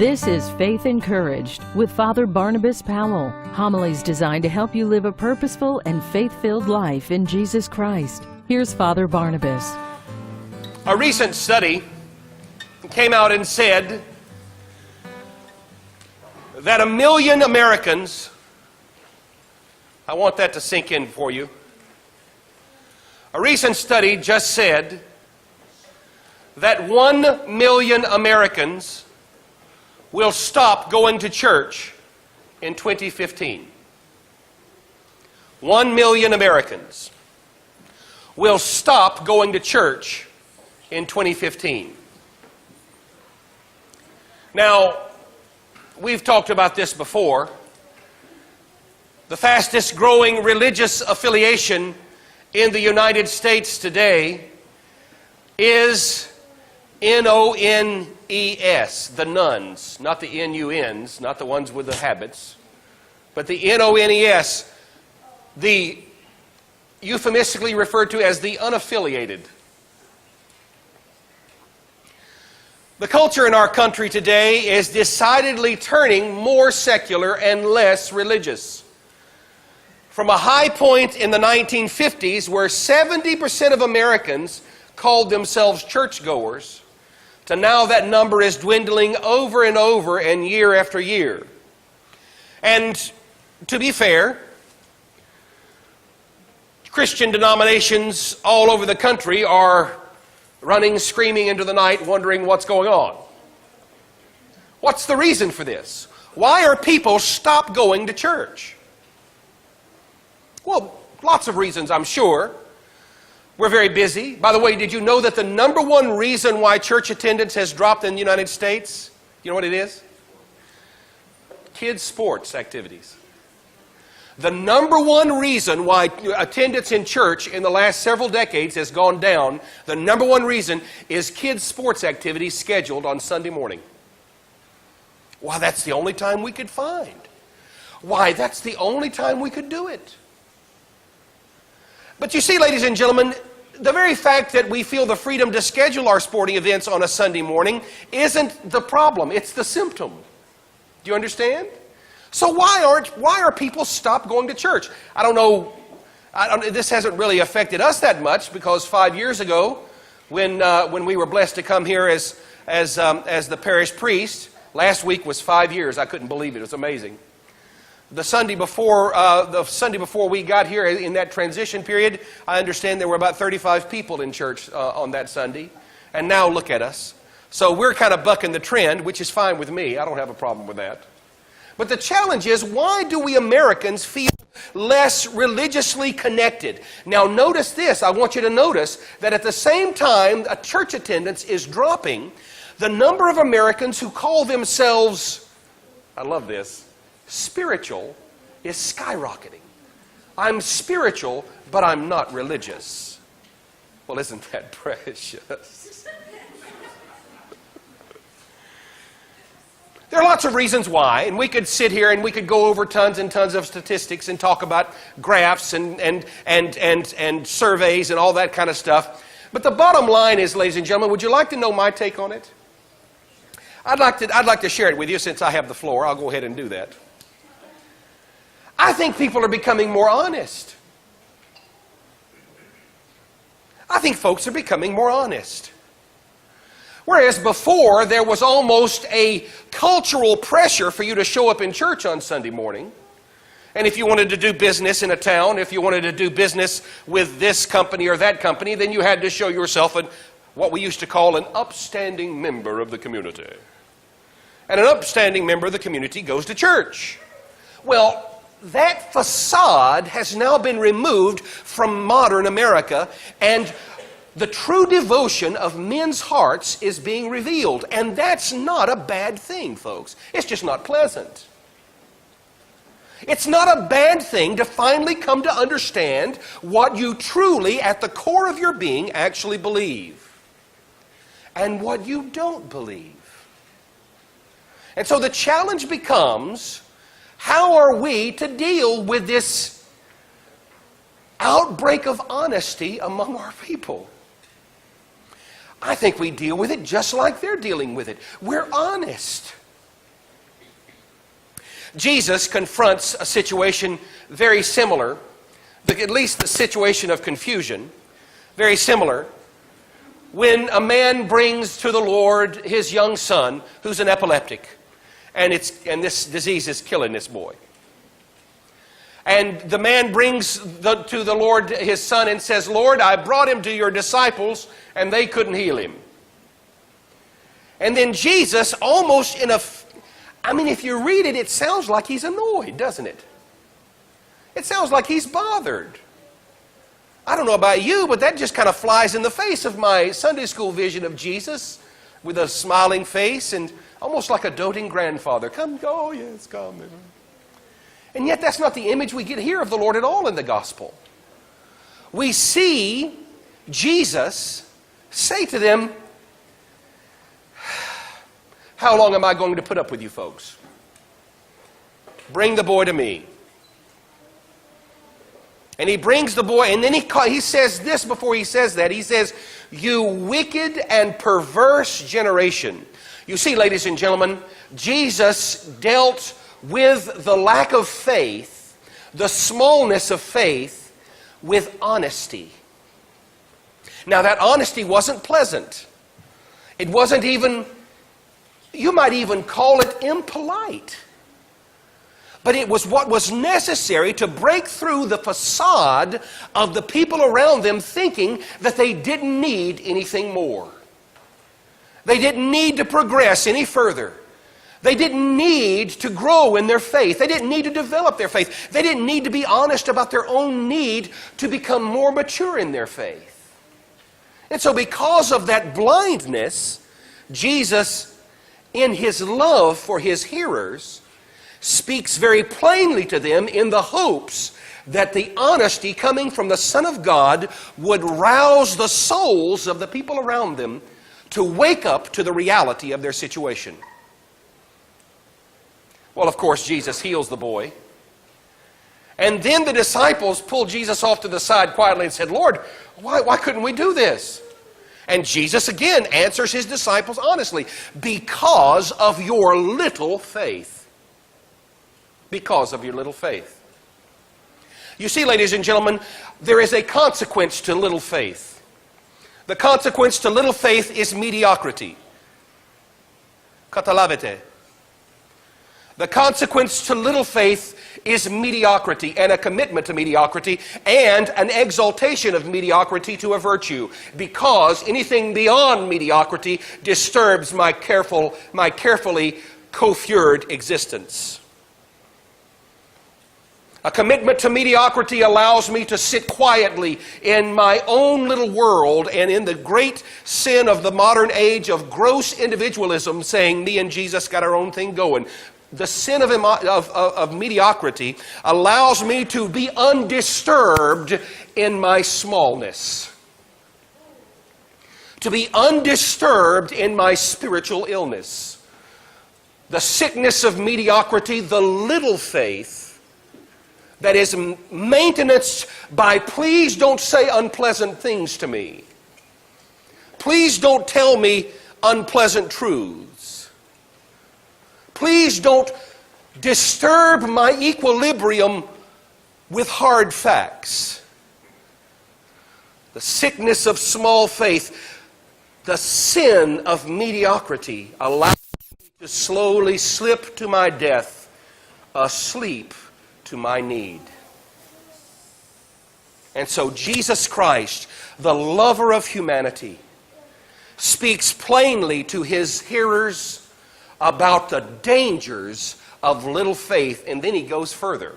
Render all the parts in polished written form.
This is Faith Encouraged with Father Barnabas Powell. Homilies designed to help you live a purposeful and faith-filled life in Jesus Christ. Here's Father Barnabas. A recent study came out and said that 1 million Americans, I want that to sink in for you. A recent study just said that 1 million Americans will stop going to church in 2015. 1 million Americans will stop going to church in 2015. Now, we've talked about this before. The fastest growing religious affiliation in the United States today is N-O-N-E-S, the nuns, not the N-U-Ns, not the ones with the habits, but the N-O-N-E-S, the euphemistically referred to as the unaffiliated. The culture in our country today is decidedly turning more secular and less religious. From a high point in the 1950s where 70% of Americans called themselves churchgoers, to now that number is dwindling over and over and year after year. And to be fair, Christian denominations all over the country are running, screaming into the night, wondering what's going on. What's the reason for this? Why are people stop going to church? Well, lots of reasons, I'm sure. We're very busy. By the way, did you know that the number one reason why church attendance has dropped in the United States, you know what it is? Kids' sports activities. The number one reason why attendance in church in the last several decades has gone down, the number one reason is kids' sports activities scheduled on Sunday morning. Why, that's the only time we could find. Why, that's the only time we could do it. But you see, ladies and gentlemen, the very fact that we feel the freedom to schedule our sporting events on a Sunday morning isn't the problem, it's the symptom. Do you understand? So why are people stop going to church? I don't know, this hasn't really affected us that much because 5 years ago, when we were blessed to come here as the parish priest, last week was 5 years. I couldn't believe it. It was amazing. The Sunday before we got here in that transition period, I understand there were about 35 people in church on that Sunday. And now look at us. So we're kind of bucking the trend, which is fine with me. I don't have a problem with that. But the challenge is, why do we Americans feel less religiously connected? Now notice this. I want you to notice that at the same time a church attendance is dropping, the number of Americans who call themselves, I love this, spiritual is skyrocketing. I'm spiritual, but I'm not religious. Well, isn't that precious? There are lots of reasons why, and we could sit here and we could go over tons and tons of statistics and talk about graphs and surveys and all that kind of stuff. But the bottom line is, ladies and gentlemen, would you like to know my take on it? I'd like to share it with you since I have the floor. I'll go ahead and do that. I think people are becoming more honest. I think folks are becoming more honest. Whereas before, there was almost a cultural pressure for you to show up in church on Sunday morning. And if you wanted to do business in a town, if you wanted to do business with this company or that company, then you had to show yourself what we used to call an upstanding member of the community. And an upstanding member of the community goes to church. Well, that facade has now been removed from modern America, and the true devotion of men's hearts is being revealed. And that's not a bad thing, folks. It's just not pleasant. It's not a bad thing to finally come to understand what you truly, at the core of your being, actually believe, and what you don't believe. And so the challenge becomes, how are we to deal with this outbreak of honesty among our people? I think we deal with it just like they're dealing with it. We're honest. Jesus confronts a situation very similar, at least the situation of confusion, very similar, when a man brings to the Lord his young son who's an epileptic, and this disease is killing this boy. And the man brings to the Lord his son and says, Lord, I brought him to your disciples and they couldn't heal him. And then Jesus, almost if you read it, it sounds like he's annoyed, doesn't it? It sounds like he's bothered. I don't know about you, but that just kind of flies in the face of my Sunday school vision of Jesus with a smiling face and almost like a doting grandfather. Come, go, yes, come. And yet that's not the image we get here of the Lord at all in the gospel. We see Jesus say to them, how long am I going to put up with you folks? Bring the boy to me. And he brings the boy, and then he says this before he says that. He says, you wicked and perverse generation. You see, ladies and gentlemen, Jesus dealt with the lack of faith, the smallness of faith, with honesty. Now, that honesty wasn't pleasant. It wasn't even, you might even call it impolite. But it was what was necessary to break through the facade of the people around them thinking that they didn't need anything more. They didn't need to progress any further. They didn't need to grow in their faith. They didn't need to develop their faith. They didn't need to be honest about their own need to become more mature in their faith. And so because of that blindness, Jesus, in his love for his hearers, speaks very plainly to them in the hopes that the honesty coming from the Son of God would rouse the souls of the people around them to wake up to the reality of their situation. Well, of course, Jesus heals the boy. And then the disciples pulled Jesus off to the side quietly and said, Lord, why couldn't we do this? And Jesus again answers his disciples honestly, because of your little faith. Because of your little faith. You see, ladies and gentlemen, there is a consequence to little faith. The consequence to little faith is mediocrity. Katalavete. The consequence to little faith is mediocrity and a commitment to mediocrity and an exaltation of mediocrity to a virtue, because anything beyond mediocrity disturbs my carefully coiffured existence. A commitment to mediocrity allows me to sit quietly in my own little world and in the great sin of the modern age of gross individualism, saying me and Jesus got our own thing going. The sin of mediocrity allows me to be undisturbed in my smallness, to be undisturbed in my spiritual illness. The sickness of mediocrity, the little faith, that is maintenance by please don't say unpleasant things to me. Please don't tell me unpleasant truths. Please don't disturb my equilibrium with hard facts. The sickness of small faith, the sin of mediocrity allows me to slowly slip to my death, asleep to my need. And so Jesus Christ, the lover of humanity, speaks plainly to his hearers about the dangers of little faith, and then he goes further.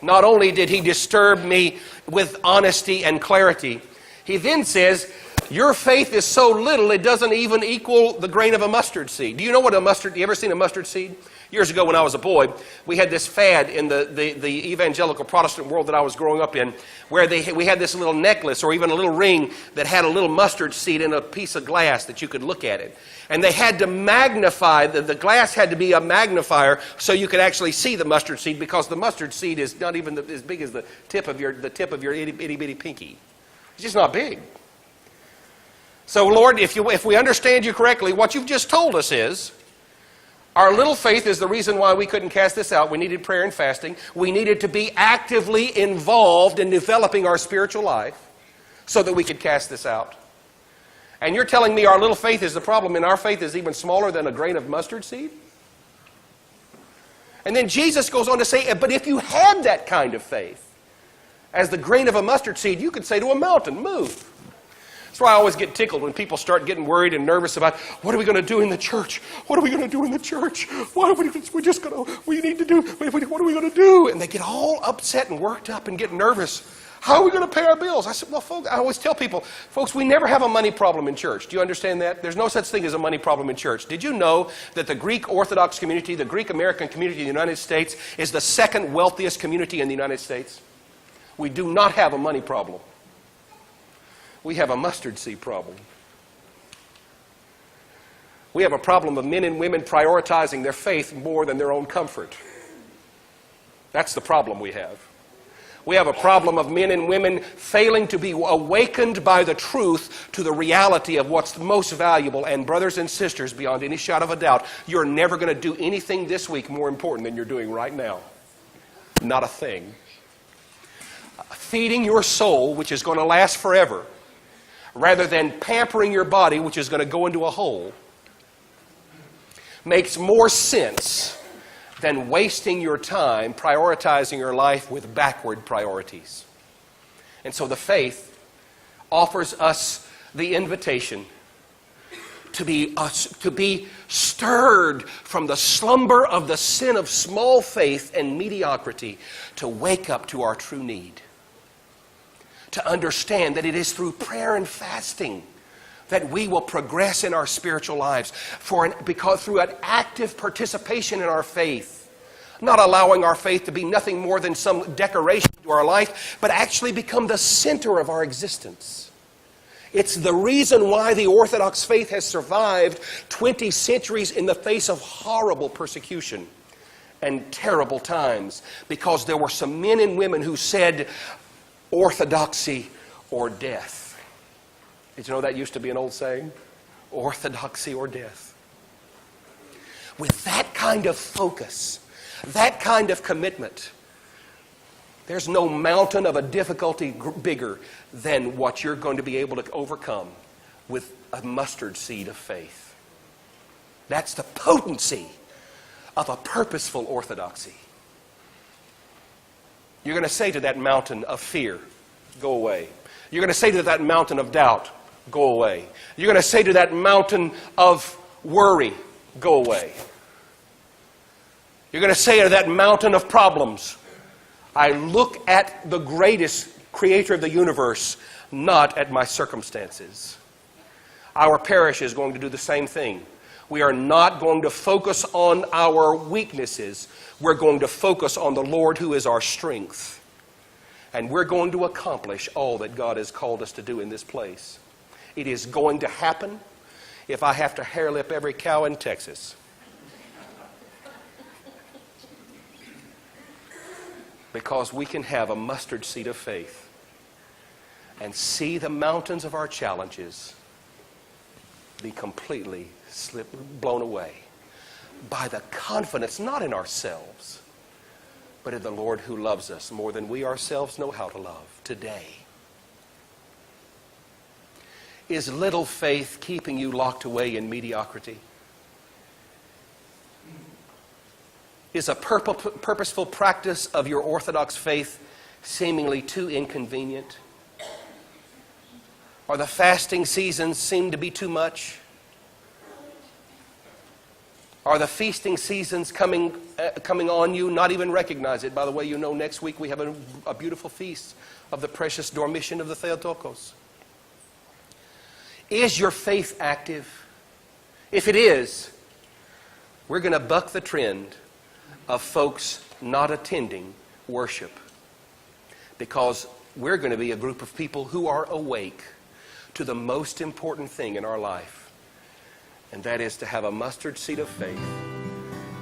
Not only did he disturb me with honesty and clarity, he then says, your faith is so little it doesn't even equal the grain of a mustard seed. Do you know what you ever seen a mustard seed? Years ago when I was a boy, we had this fad in the evangelical Protestant world that I was growing up in, where we had this little necklace or even a little ring that had a little mustard seed in a piece of glass that you could look at it. And they had to magnify, the glass had to be a magnifier so you could actually see the mustard seed, because the mustard seed is not even as big as the tip of your itty bitty pinky. It's just not big. So Lord, if we understand you correctly, what you've just told us is, Our little faith is the reason why we couldn't cast this out. We needed prayer and fasting. We needed to be actively involved in developing our spiritual life so that we could cast this out. And you're telling me our little faith is the problem, and our faith is even smaller than a grain of mustard seed? And then Jesus goes on to say, but if you had that kind of faith, as the grain of a mustard seed, you could say to a mountain, move. That's why I always get tickled when people start getting worried and nervous about, what are we going to do in the church? What are we going to do in the church? What are we just going to, we need to do, what are we going to do? And they get all upset and worked up and get nervous. How are we going to pay our bills? I said, well, folks, I always tell people, folks, we never have a money problem in church. Do you understand that? There's no such thing as a money problem in church. Did you know that the Greek Orthodox community, the Greek American community in the United States, is the second wealthiest community in the United States? We do not have a money problem. We have a mustard seed problem. We have a problem of men and women prioritizing their faith more than their own comfort. That's the problem we have. We have a problem of men and women failing to be awakened by the truth to the reality of what's most valuable. And brothers and sisters, beyond any shadow of a doubt, you're never going to do anything this week more important than you're doing right now. Not a thing. Feeding your soul, which is going to last forever, rather than pampering your body, which is going to go into a hole, makes more sense than wasting your time prioritizing your life with backward priorities. And so the faith offers us the invitation to be stirred from the slumber of the sin of small faith and mediocrity, to wake up to our true need. To understand that it is through prayer and fasting that we will progress in our spiritual lives. Because through an active participation in our faith, not allowing our faith to be nothing more than some decoration to our life, but actually become the center of our existence. It's the reason why the Orthodox faith has survived 20 centuries in the face of horrible persecution and terrible times. Because there were some men and women who said, orthodoxy or death. Did you know that used to be an old saying? Orthodoxy or death. With that kind of focus, that kind of commitment, there's no mountain of a difficulty bigger than what you're going to be able to overcome with a mustard seed of faith. That's the potency of a purposeful orthodoxy. You're going to say to that mountain of fear, go away. You're going to say to that mountain of doubt, go away. You're going to say to that mountain of worry, go away. You're going to say to that mountain of problems, I look at the greatest creator of the universe, not at my circumstances. Our parish is going to do the same thing. We are not going to focus on our weaknesses. We're going to focus on the Lord who is our strength. And we're going to accomplish all that God has called us to do in this place. It is going to happen if I have to hair lip every cow in Texas. Because we can have a mustard seed of faith and see the mountains of our challenges be completely blown away by the confidence, not in ourselves, but in the Lord who loves us more than we ourselves know how to love today. Is little faith keeping you locked away in mediocrity? Is a purposeful practice of your Orthodox faith seemingly too inconvenient? Or the fasting seasons seem to be too much? Are the feasting seasons coming on you, not even recognize it? By the way, you know next week we have a beautiful feast of the precious Dormition of the Theotokos. Is your faith active? If it is, we're going to buck the trend of folks not attending worship, because we're going to be a group of people who are awake to the most important thing in our life, and that is to have a mustard seed of faith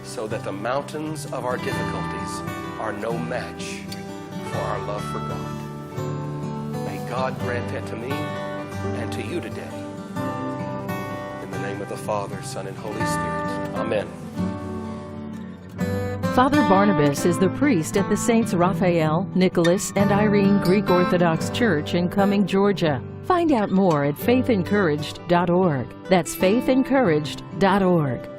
so that the mountains of our difficulties are no match for our love for God. May God grant that to me and to you today. In the name of the Father, Son, and Holy Spirit. Amen. Father Barnabas is the priest at the Saints Raphael, Nicholas, and Irene Greek Orthodox Church in Cumming, Georgia. Find out more at faithencouraged.org. That's faithencouraged.org.